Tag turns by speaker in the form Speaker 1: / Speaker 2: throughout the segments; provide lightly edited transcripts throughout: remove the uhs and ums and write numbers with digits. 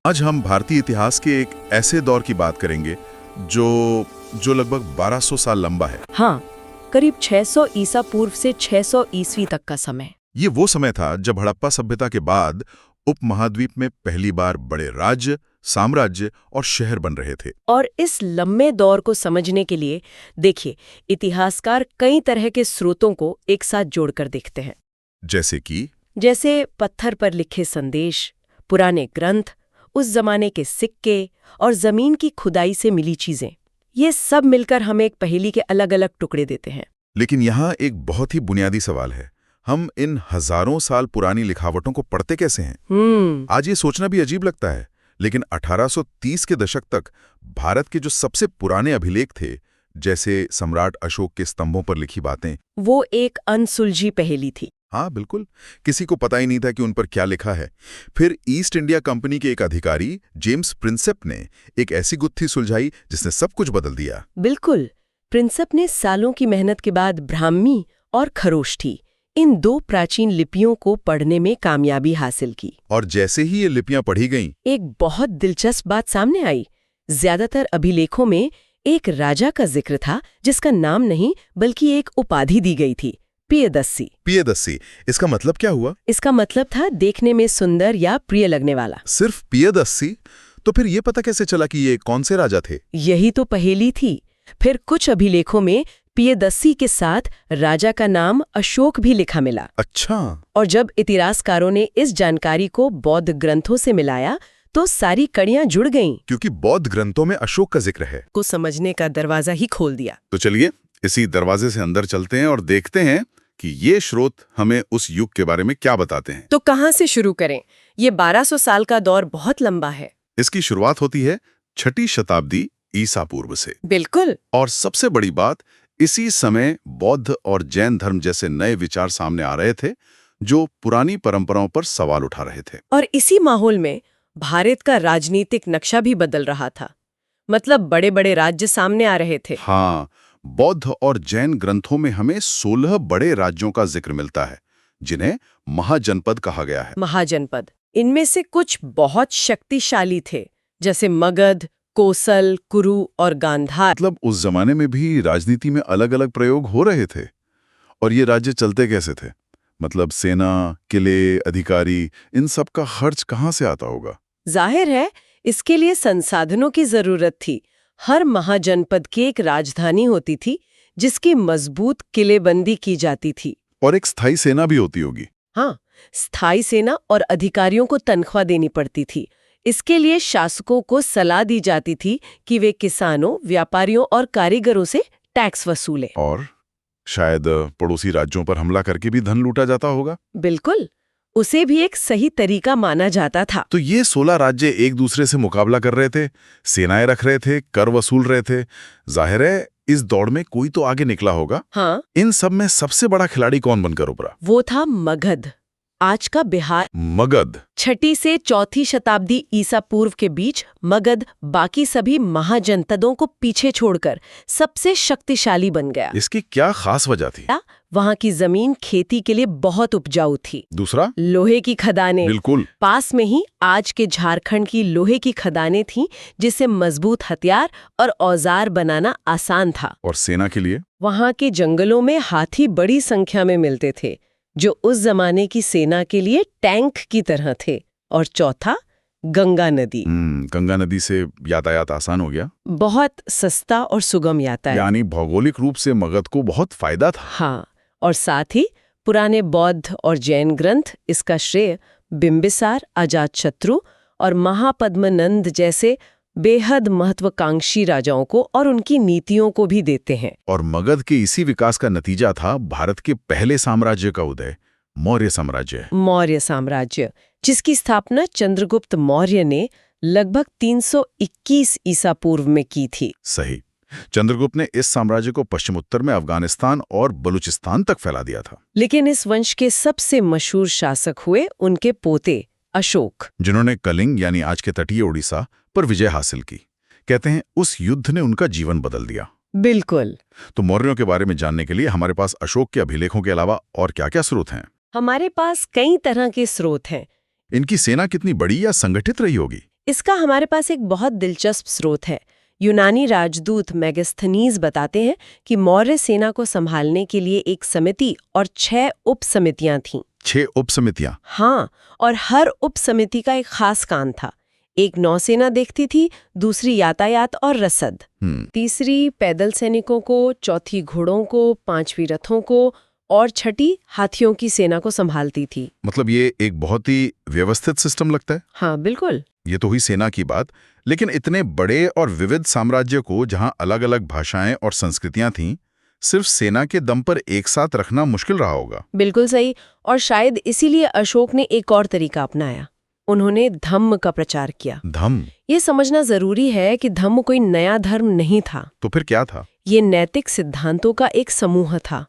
Speaker 1: आज हम भारतीय इतिहास के एक ऐसे दौर की बात करेंगे जो लगभग 1200 साल लंबा है।
Speaker 2: हाँ, करीब 600 ईसा पूर्व से 600 ईस्वी तक का समय।
Speaker 1: ये वो समय था जब हड़प्पा सभ्यता के बाद उपमहाद्वीप में पहली बार बड़े राज्य, साम्राज्य और शहर बन रहे थे।
Speaker 2: और इस लंबे दौर को समझने के लिए देखिए, इतिहासकार कई तरह के स्रोतों को एक साथ जोड़कर देखते हैं।
Speaker 1: जैसे
Speaker 2: पत्थर पर लिखे संदेश, पुराने ग्रंथ, उस जमाने के सिक्के और जमीन की खुदाई से मिली चीजें। ये सब मिलकर हमें एक पहेली के अलग अलग टुकड़े देते हैं।
Speaker 1: लेकिन यहाँ एक बहुत ही बुनियादी सवाल है, हम इन हजारों साल पुरानी लिखावटों को पढ़ते कैसे हैं? आज ये सोचना भी अजीब लगता है, लेकिन 1830 के दशक तक भारत के जो सबसे पुराने अभिलेख थे, जैसे सम्राट अशोक के स्तंभों पर लिखी बातें,
Speaker 2: वो एक अनसुलझी पहेली थी।
Speaker 1: हाँ बिल्कुल, किसी को पता ही नहीं था कि उन पर क्या लिखा है। फिर ईस्ट इंडिया कंपनी के एक अधिकारी जेम्स प्रिंसेप ने एक ऐसी गुत्थी सुलझाई जिसने सब कुछ बदल दिया।
Speaker 2: बिल्कुल, प्रिंसेप ने सालों की मेहनत के बाद ब्राह्मी और खरोष्ठी, इन दो प्राचीन लिपियों को पढ़ने में कामयाबी हासिल की।
Speaker 1: और जैसे ही ये लिपियां पढ़ी गईं,
Speaker 2: एक बहुत दिलचस्प बात सामने आई। ज्यादातर अभिलेखों में एक राजा का जिक्र था जिसका नाम नहीं बल्कि एक उपाधि दी गई थी, पियदस्सी।
Speaker 1: पियदस्सी, इसका मतलब क्या हुआ?
Speaker 2: इसका मतलब था देखने में सुंदर या प्रिय लगने वाला।
Speaker 1: सिर्फ पियदस्सी? तो फिर ये पता कैसे चला कि ये कौन से राजा थे?
Speaker 2: यही तो पहेली थी। फिर कुछ अभिलेखों में पियदस्सी के साथ राजा का नाम अशोक भी लिखा मिला।
Speaker 1: अच्छा।
Speaker 2: और जब इतिहासकारों ने इस जानकारी को बौद्ध ग्रंथों से मिलाया तो सारी कड़ियां जुड़ गईं।
Speaker 1: क्योंकि बौद्ध ग्रंथों में अशोक का जिक्र है।
Speaker 2: को समझने का दरवाजा ही खोल दिया।
Speaker 1: तो चलिए इसी दरवाजे से अंदर चलते हैं और देखते हैं कि ये स्रोत हमें उस युग के बारे में क्या बताते हैं।
Speaker 2: तो कहाँ से शुरू करें? ये 1200 साल का दौर बहुत लंबा है।
Speaker 1: इसकी शुरुआत होती है 6ठी शताब्दी ईसा पूर्व से।
Speaker 2: बिल्कुल।
Speaker 1: और सबसे बड़ी बात, इसी समय बौद्ध और जैन धर्म जैसे नए विचार सामने आ रहे थे जो पुरानी परंपराओं पर सवाल उठा रहे थे।
Speaker 2: और इसी माहौल में भारत का राजनीतिक नक्शा भी बदल रहा था। मतलब बड़े बड़े राज्य सामने आ रहे थे।
Speaker 1: हाँ, बौद्ध और जैन ग्रंथों में हमें 16 बड़े राज्यों का जिक्र मिलता है जिन्हें महाजनपद कहा गया है।
Speaker 2: महाजनपद, इनमें से कुछ बहुत शक्तिशाली थे, जैसे मगध, कोसल, कुरु और गांधार।
Speaker 1: मतलब उस जमाने में भी राजनीति में अलग अलग प्रयोग हो रहे थे। और ये राज्य चलते कैसे थे? मतलब सेना, किले, अधिकारी, इन सब का खर्च कहाँ से आता होगा?
Speaker 2: जाहिर है इसके लिए संसाधनों की जरूरत थी। हर महाजनपद की एक राजधानी होती थी जिसकी मजबूत किलेबंदी की जाती थी।
Speaker 1: और एक स्थायी सेना भी होती होगी।
Speaker 2: हाँ, स्थायी सेना और अधिकारियों को तनख्वाह देनी पड़ती थी। इसके लिए शासकों को सलाह दी जाती थी कि वे किसानों, व्यापारियों और कारीगरों से टैक्स वसूलें।
Speaker 1: और शायद पड़ोसी राज्यों पर हमला करके भी धन लूटा जाता होगा।
Speaker 2: बिल्कुल, उसे भी एक सही तरीका माना जाता था।
Speaker 1: तो ये 16 राज्य एक दूसरे से मुकाबला कर रहे थे, सेनाएं रख रहे थे, कर वसूल रहे थे। जाहिर है इस दौड़ में कोई तो आगे निकला होगा।
Speaker 2: हाँ।
Speaker 1: इन सब में सबसे बड़ा खिलाड़ी कौन बनकर उभरा?
Speaker 2: वो था मगध, आज का बिहार।
Speaker 1: मगध
Speaker 2: 6ठी से 4ठी शताब्दी ईसा पूर्व के बीच मगध बाकी सभी महाजनपदों को पीछे छोड़कर सबसे शक्तिशाली बन गया।
Speaker 1: इसकी क्या खास वजह थी?
Speaker 2: वहाँ की जमीन खेती के लिए बहुत उपजाऊ थी।
Speaker 1: दूसरा,
Speaker 2: लोहे की खदानें।
Speaker 1: बिल्कुल।
Speaker 2: पास में ही आज के झारखंड की लोहे की खदानें थीं, जिससे मजबूत हथियार और औजार बनाना आसान था।
Speaker 1: और सेना के लिए?
Speaker 2: वहाँ के जंगलों में हाथी बड़ी संख्या में मिलते थे, जो उस जमाने की सेना के लिए टैंक की तरह थे। और चौथा, गंगा नदी।
Speaker 1: गंगा नदी से यातायात आसान हो गया।
Speaker 2: बहुत सस्ता और सुगम यातायात।
Speaker 1: यानी भौगोलिक रूप से मगध को बहुत फायदा था।
Speaker 2: हाँ, और साथ ही पुराने बौद्ध और जैन ग्रंथ इसका श्रेय बिंबिसार, अजातशत्रु और महापद्मनंद जैसे बेहद महत्वाकांक्षी राजाओं को और उनकी नीतियों को भी देते हैं।
Speaker 1: और मगध के इसी विकास का नतीजा था भारत के पहले साम्राज्य का उदय, मौर्य साम्राज्य।
Speaker 2: मौर्य साम्राज्य, जिसकी स्थापना चंद्रगुप्त मौर्य ने लगभग 321 ईसा पूर्व में की थी।
Speaker 1: सही। चंद्रगुप्त ने इस साम्राज्य को पश्चिमोत्तर में अफगानिस्तान और बलूचिस्तान तक फैला दिया था।
Speaker 2: लेकिन इस वंश के सबसे मशहूर शासक हुए उनके पोते अशोक,
Speaker 1: जिन्होंने कलिंग यानी आज के तटीय उड़ीसा पर विजय हासिल की। कहते हैं उस युद्ध ने उनका जीवन बदल दिया।
Speaker 2: बिल्कुल।
Speaker 1: तो मौर्यों के बारे में जानने के लिए हमारे पास अशोक के अभिलेखों के अलावा और क्या-क्या स्रोत हैं?
Speaker 2: हमारे पास कई तरह के स्रोत हैं।
Speaker 1: इनकी सेना कितनी बड़ी या संगठित रही होगी?
Speaker 2: इसका हमारे पास एक बहुत दिलचस्प स्रोत है। यूनानी राजदूत मेगास्थनीज बताते हैं कि मौर्य सेना को संभालने के लिए एक समिति और 6 उप समितियां थीं।
Speaker 1: 6 उप समितियां?
Speaker 2: हाँ, और हर उप समिति का एक खास काम था। एक नौसेना देखती थी, दूसरी यातायात और रसद, तीसरी पैदल सैनिकों को, चौथी घोड़ों को, 5वीं रथों को और 6ठी हाथियों की सेना को संभालती थी।
Speaker 1: मतलब ये एक बहुत ही व्यवस्थित सिस्टम लगता है।
Speaker 2: हाँ, बिल्कुल।
Speaker 1: ये तो हुई सेना की बात, लेकिन इतने बड़े और विविध साम्राज्य को जहां अलग-अलग भाषाएं और संस्कृतियां थीं, सिर्फ सेना के दम पर एक साथ रखना मुश्किल रहा होगा।
Speaker 2: बिल्कुल सही, और शायद इसीलिए अशोक ने एक और तरीका अपनाया। उन्होंने धम्म का प्रचार किया।
Speaker 1: धम्म?
Speaker 2: ये समझना जरूरी है कि धम्म कोई नया धर्म नहीं था।
Speaker 1: तो फिर क्या था?
Speaker 2: ये नैतिक सिद्धांतों का एक समूह था।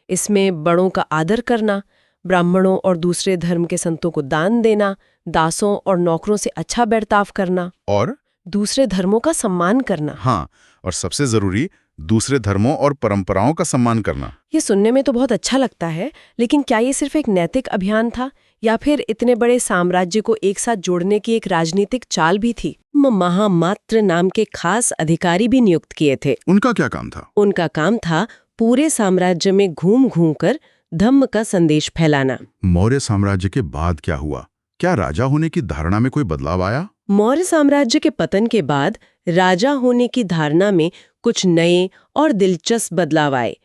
Speaker 2: इसमें बड़ों का आदर करना, ब्राह्मणों और दूसरे धर्म के संतों को दान देना, दासों और नौकरों से अच्छा बर्ताव करना
Speaker 1: और
Speaker 2: दूसरे धर्मों का सम्मान करना।
Speaker 1: हाँ, और सबसे जरूरी, दूसरे धर्मों और परंपराओं का सम्मान करना।
Speaker 2: ये सुनने में तो बहुत अच्छा लगता है, लेकिन क्या ये सिर्फ एक नैतिक अभियान था या फिर इतने बड़े साम्राज्य को एक साथ जोड़ने की एक राजनीतिक चाल भी थी? महामात्र नाम के खास अधिकारी भी नियुक्त किए थे।
Speaker 1: उनका क्या काम था?
Speaker 2: उनका काम था पूरे साम्राज्य में घूम-घूम कर धम्म का संदेश फैलाना।
Speaker 1: मौर्य साम्राज्य के बाद क्या हुआ? क्या राजा होने की धारणा में कोई बदलाव आया?
Speaker 2: मौर्य साम्राज्य के पतन के बाद राजा होने की धारणा में कुछ नए और दिलचस्प बदलाव आए।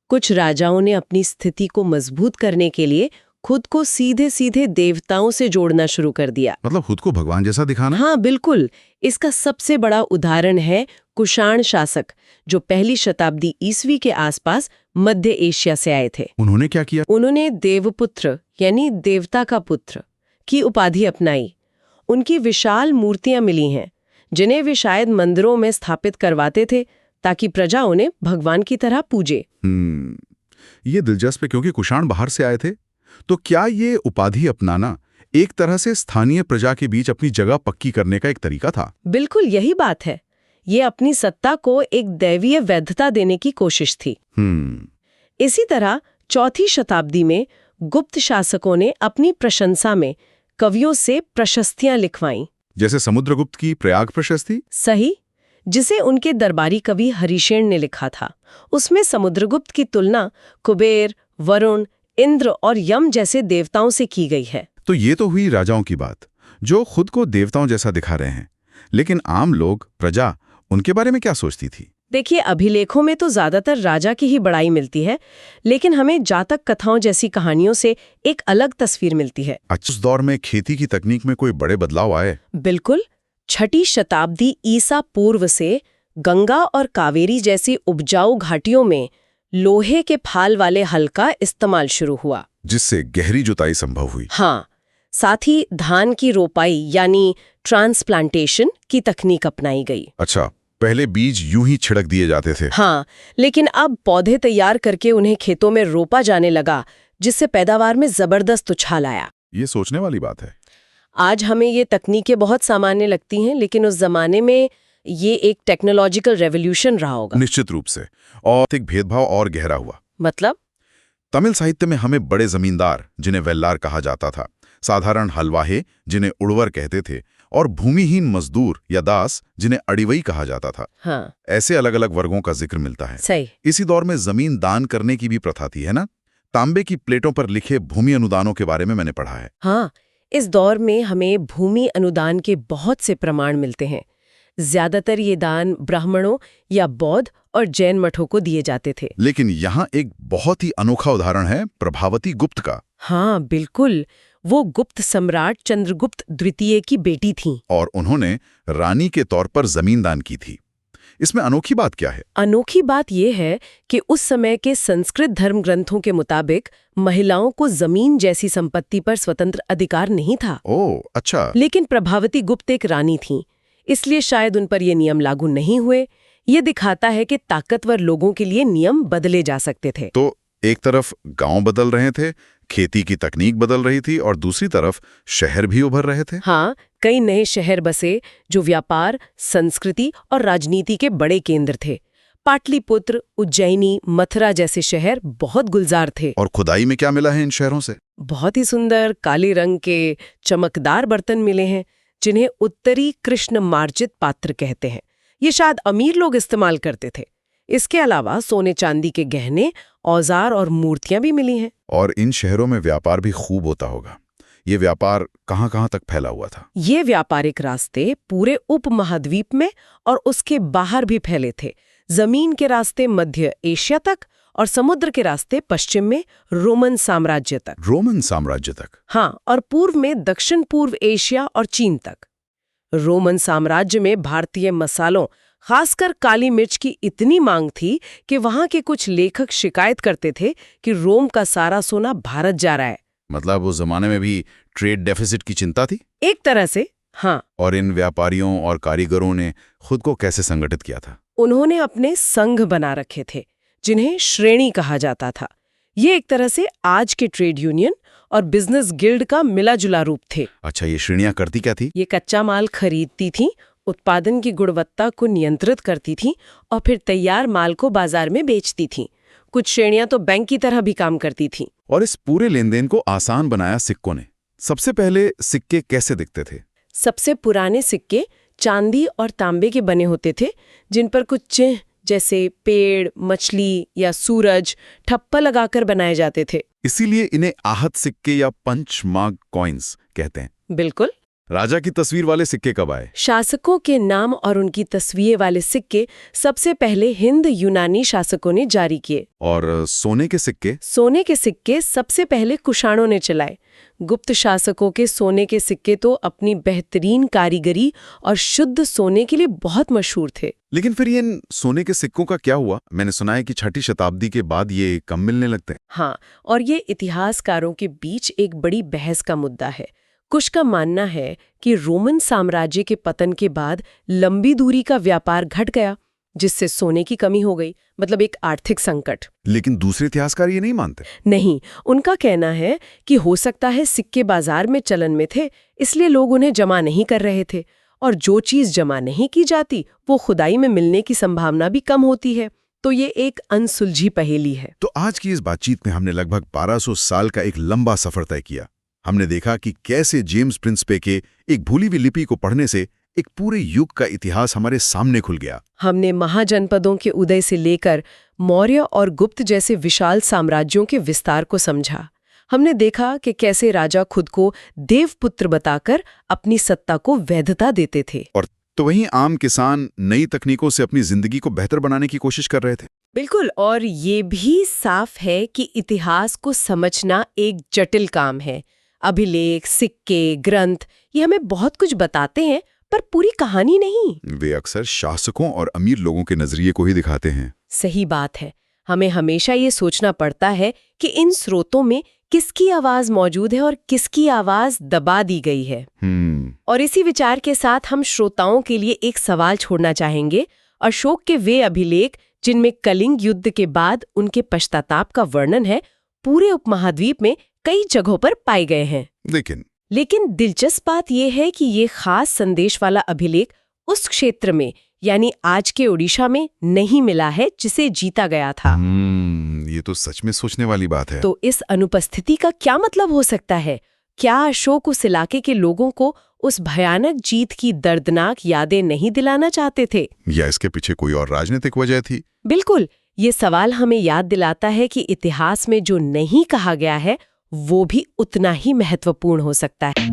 Speaker 2: कुछ राजाओं ने अपनी स्थिति को मजबूत करने के लिए खुद को सीधे सीधे देवताओं से जोड़ना शुरू कर दिया।
Speaker 1: मतलब खुद को भगवान जैसा दिखाना?
Speaker 2: हाँ, बिल्कुल। इसका सबसे बड़ा उदाहरण है कुषाण शासक, जो 1ली शताब्दी ईस्वी के आसपास मध्य एशिया से आए थे।
Speaker 1: उन्होंने क्या किया?
Speaker 2: उन्होंने देवपुत्र यानी देवता का पुत्र की उपाधि अपनाई। उनकी विशाल मूर्तियां मिली हैं, जिन्हें वे शायद मंदिरों में स्थापित करवाते थे ताकि प्रजा उन्हें भगवान की तरह पूजे।
Speaker 1: ये दिलचस्प है, क्योंकि कुषाण बाहर से आए थे। तो क्या ये उपाधि अपनाना एक तरह से स्थानीय प्रजा के बीच अपनी जगह पक्की करने का एक तरीका था?
Speaker 2: बिल्कुल यही बात है। ये अपनी सत्ता को एक दैवीय वैधता देने की कोशिश थी। इसी तरह 4ठी शताब्दी में गुप्त शासकों ने अपनी प्रशंसा में कवियों से प्रशस्तियां लिखवाईं।
Speaker 1: जैसे समुद्रगुप्त की प्रयाग प्रशस्ति?
Speaker 2: सही, जिसे उनके दरबारी कवि हरिशेन ने लिखा था। उसमें समुद्रगुप्त की तुलना कुबेर, वरुण, इंद्र और यम जैसे देवताओं से की गई है।
Speaker 1: तो ये तो हुई राजाओं की बात, जो खुद को देवताओं जैसा दिखा रहे हैं। लेकिन आम लोग, प्रजा, उनके बारे में क्या सोचती थी?
Speaker 2: देखिए, अभिलेखों में तो ज्यादातर राजा की ही बड़ाई मिलती है, लेकिन हमें जातक कथाओं जैसी कहानियों से एक अलग तस्वीर मिलती है।
Speaker 1: अच्छा, उस दौर में खेती की तकनीक में कोई बड़े बदलाव आए?
Speaker 2: बिल्कुल। 6ठी शताब्दी ईसा पूर्व से गंगा और कावेरी जैसी उपजाऊ घाटियों में लोहे के फाल वाले हल का इस्तेमाल शुरू हुआ,
Speaker 1: जिससे गहरी जुताई संभव हुई।
Speaker 2: हाँ, साथ ही धान की रोपाई यानी ट्रांसप्लांटेशन की तकनीक अपनाई गई।
Speaker 1: अच्छा, पहले बीज यूं ही छिड़क दिए जाते थे?
Speaker 2: हाँ, लेकिन अब पौधे तैयार करके उन्हें खेतों में रोपा जाने लगा, जिससे पैदावार में जबरदस्त उछाल आया।
Speaker 1: ये सोचने वाली बात है।
Speaker 2: आज हमें ये तकनीकें बहुत सामान्य लगती हैं, लेकिन उस जमाने में ये एक टेक्नोलॉजिकल रेवोल्यूशन रहा होगा।
Speaker 1: निश्चित रूप से। और एक भेदभाव और गहरा हुआ।
Speaker 2: मतलब?
Speaker 1: तमिल साहित्य में हमें बड़े जमींदार, जिन्हें वेल्लार कहा जाता था, साधारण हलवाहे, जिन्हें उड़वर कहते थे, और भूमिहीन मजदूर या दास, जिन्हें अडिवई कहा जाता था।
Speaker 2: हाँ,
Speaker 1: ऐसे अलग अलग वर्गों का जिक्र मिलता है।
Speaker 2: सही।
Speaker 1: इसी दौर में जमीन दान करने की भी प्रथा थी, है ना? तांबे की प्लेटों पर लिखे भूमि अनुदानों के बारे में मैंने पढ़ा है।
Speaker 2: हाँ, इस दौर में हमें भूमि अनुदान के बहुत से प्रमाण मिलते हैं। ज्यादातर ये दान ब्राह्मणों या बौद्ध और जैन मठों को दिए जाते थे।
Speaker 1: लेकिन यहाँ एक बहुत ही अनोखा उदाहरण है प्रभावती गुप्त का।
Speaker 2: हाँ, बिल्कुल। वो गुप्त सम्राट चंद्रगुप्त द्वितीय की बेटी थीं।
Speaker 1: और उन्होंने रानी के तौर पर जमीन दान की थी। इसमें अनोखी बात क्या है?
Speaker 2: अनोखी बात यह है कि उस समय के संस्कृत धर्म ग्रंथों के मुताबिक महिलाओं को जमीन जैसी संपत्ति पर स्वतंत्र अधिकार नहीं था।
Speaker 1: ओह, अच्छा।
Speaker 2: लेकिन प्रभावती गुप्त एक रानी थीं, इसलिए शायद उन पर ये नियम लागू नहीं हुए। ये दिखाता है कि ताकतवर लोगों के लिए नियम बदले जा सकते थे।
Speaker 1: तो एक तरफ गांव बदल रहे थे, खेती की तकनीक बदल रही थी, और दूसरी तरफ शहर भी उभर रहे थे।
Speaker 2: हाँ, कई नए शहर बसे जो व्यापार, संस्कृति और राजनीति के बड़े केंद्र थे। पाटलिपुत्र, उज्जैनी, मथुरा जैसे शहर बहुत गुलजार थे।
Speaker 1: और खुदाई में क्या मिला है इन शहरों से?
Speaker 2: बहुत ही सुंदर काले रंग के चमकदार बर्तन मिले हैं, जिन्हें उत्तरी कृष्ण मार्जित पात्र कहते हैं। ये शायद अमीर लोग इस्तेमाल करते थे। इसके अलावा सोने चांदी के गहने, औजार और मूर्तियां भी मिली हैं।
Speaker 1: और इन शहरों में व्यापार भी खूब होता होगा। ये व्यापार कहाँ-कहाँ तक फैला हुआ था?
Speaker 2: ये व्यापारिक रास्ते पूरे उपमहाद्वीप में और उसके बाहर भी फैले थे। जमीन के रास्ते मध्य एशिया तक और समुद्र के रास्ते पश्चिम में रोमन साम्राज्य तक।
Speaker 1: रोमन साम्राज्य तक?
Speaker 2: हाँ, और पूर्व में दक्षिण पूर्व एशिया और चीन तक। रोमन साम्राज्य में भारतीय मसालों, खासकर काली मिर्च की इतनी मांग थी कि वहां के कुछ लेखक शिकायत करते थे कि रोम का सारा सोना भारत जा रहा है।
Speaker 1: मतलब उस जमाने में भी ट्रेड डेफिसिट की चिंता थी?
Speaker 2: एक तरह से, हाँ।
Speaker 1: और इन व्यापारियों और कारीगरों ने खुद को कैसे संगठित किया था?
Speaker 2: उन्होंने अपने संघ बना रखे थे, जिन्हें श्रेणी कहा जाता था। ये एक तरह से आज के ट्रेड यूनियन और बिजनेस गिल्ड का मिला जुला रूप थे।
Speaker 1: अच्छा, ये श्रेणियां करती क्या थी?
Speaker 2: ये कच्चा माल खरीदती थी, उत्पादन की गुणवत्ता को नियंत्रित करती थी और फिर तैयार माल को बाजार में बेचती थी। कुछ श्रेणियां तो बैंक की तरह भी काम करती थी।
Speaker 1: और इस पूरे लेनदेन को आसान बनाया सिक्कों ने। सबसे पहले सिक्के कैसे दिखते थे?
Speaker 2: सबसे पुराने सिक्के चांदी और तांबे के बने होते थे, जिन पर कुछ चिन्ह जैसे पेड़, मछली या सूरज ठप्पा लगाकर बनाए जाते थे।
Speaker 1: इसीलिए इन्हें आहत सिक्के या पंचमार्क कॉइन्स कहते हैं।
Speaker 2: बिल्कुल।
Speaker 1: राजा की तस्वीर वाले सिक्के कब आए?
Speaker 2: शासकों के नाम और उनकी तस्वीर वाले सिक्के सबसे पहले हिंद यूनानी शासकों ने जारी किए।
Speaker 1: और सोने के सिक्के?
Speaker 2: सोने के सिक्के सबसे पहले कुषाणों ने चलाए। गुप्त शासकों के सोने के सिक्के तो अपनी बेहतरीन कारीगरी और शुद्ध सोने के लिए बहुत मशहूर थे।
Speaker 1: लेकिन फिर ये इन सोने के सिक्कों का क्या हुआ? मैंने सुना है कि 6ठी शताब्दी के बाद ये कम मिलने लगते हैं।
Speaker 2: हाँ, और ये इतिहासकारों के बीच एक बड़ी बहस का मुद्दा है। कुछ का मानना है कि रोमन साम्राज्य के पतन के बाद लंबी दूरी का व्यापार घट गया, जिससे सोने की कमी हो गई, मतलब एक आर्थिक संकट।
Speaker 1: लेकिन दूसरे इतिहासकार ये नहीं मानते।
Speaker 2: नहीं, उनका कहना है कि हो सकता है सिक्के बाजार में चलन में थे, इसलिए लोग उन्हें जमा नहीं कर रहे थे, और जो चीज जमा नहीं की जाती वो खुदाई में मिलने की संभावना भी कम होती है। तो ये एक अनसुलझी पहेली है।
Speaker 1: तो आज की इस बातचीत में हमने लगभग 1200 साल का एक लंबा सफर तय किया। हमने देखा कि कैसे जेम्स प्रिंसपे के एक भूली हुई लिपि को पढ़ने से एक पूरे युग का इतिहास हमारे सामने खुल गया। हमने
Speaker 2: महाजनपदों के उदय से लेकर मौर्य और गुप्त जैसे विशाल साम्राज्यों के विस्तार को समझा। हमने देखा कि कैसे राजा खुद को देवपुत्र बताकर अपनी सत्ता को वैधता देते थे,
Speaker 1: और तो वहीं आम किसान नई तकनीकों से अपनी जिंदगी को बेहतर बनाने की कोशिश कर रहे थे।
Speaker 2: बिल्कुल, और ये भी साफ है कि इतिहास को समझना एक जटिल काम है। अभिलेख, सिक्के, ग्रंथ ये हमें बहुत कुछ बताते हैं, पर पूरी कहानी नहीं।
Speaker 1: वे अक्सर शासकों और अमीर लोगों के नजरिए को ही दिखाते हैं।
Speaker 2: सही बात है। हमें हमेशा ये सोचना पड़ता है कि इन स्रोतों में किसकी आवाज मौजूद है और किसकी आवाज दबा दी गई है। और इसी विचार के साथ हम श्रोताओं के लिए एक सवाल छोड़ना चाहेंगे। अशोक के वे अभिलेख जिनमें कलिंग युद्ध के बाद उनके पश्चाताप का वर्णन है, पूरे उपमहाद्वीप में कई जगहों पर पाए गए हैं। लेकिन दिलचस्प बात यह है कि ये खास संदेश वाला अभिलेख उस क्षेत्र में, यानी आज के ओडिशा में नहीं मिला है जिसे जीता गया था।
Speaker 1: ये तो सच में सोचने वाली बात है।
Speaker 2: तो इस अनुपस्थिति का क्या मतलब हो सकता है? क्या अशोक उस इलाके के लोगों को उस भयानक जीत की दर्दनाक यादें नहीं दिलाना चाहते थे,
Speaker 1: या इसके पीछे कोई और राजनीतिक वजह थी?
Speaker 2: बिल्कुल, ये सवाल हमें याद दिलाता है कि इतिहास में जो नहीं कहा गया है वो भी उतना ही महत्वपूर्ण हो सकता है।